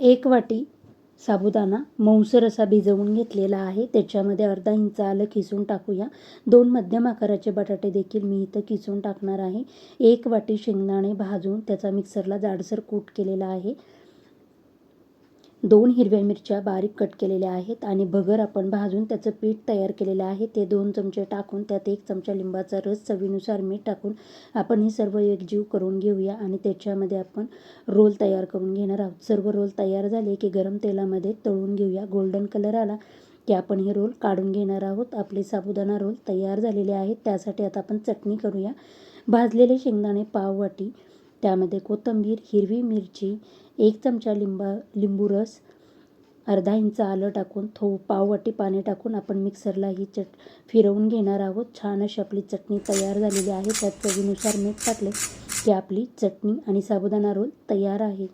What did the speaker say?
1 वाटी साबुदाणा मऊसर असा भिजवून घेतलेला आहे. त्याच्यामध्ये अर्धा इंच आलं किसून टाकूया. 2 मध्यम आकाराचे बटाटे देखील मी इथं किसून टाकणार आहे. 1 वाटी शेंगदाणे भाजून त्याचा मिक्सरला जाडसर कूट केलेला आहे. 2 हिरव्या मिरच्या बारीक कट केलेल्या आहेत आणि भगर आपण भाजून त्याचं पीठ तयार केलेलं आहे. ते 2 चमचे टाकून त्यात 1 चमचा लिंबाचा रस, चवीनुसार मीठ टाकून आपण हे सर्व एकजीव करून घेऊया आणि त्याच्यामध्ये आपण रोल तयार करून घेणार आहोत. सर्व रोल तयार झाले की गरम तेलामध्ये तळून घेऊया. गोल्डन कलर आला की आपण हे रोल काढून घेणार आहोत. आपले साबुदाणा रोल तयार झालेले आहेत. त्यासाठी आता आपण चटणी करूया. भाजलेले शेंगदाणे पाव वाटी, त्यामध्ये कोथिंबीर, हिरवी मिरची, 1 चमचा लिंबू रस, अर्धा इंच आलं टाकून पाव वाटी पाणी टाकून आपण मिक्सरला ही फिरवून घेणार आहोत. छान अशी आपली चटणी तयार झालेली आहे. त्यात चवीनुसार मीठ टाकले की आपली चटणी आणि साबुदाणा रोल तयार आहे.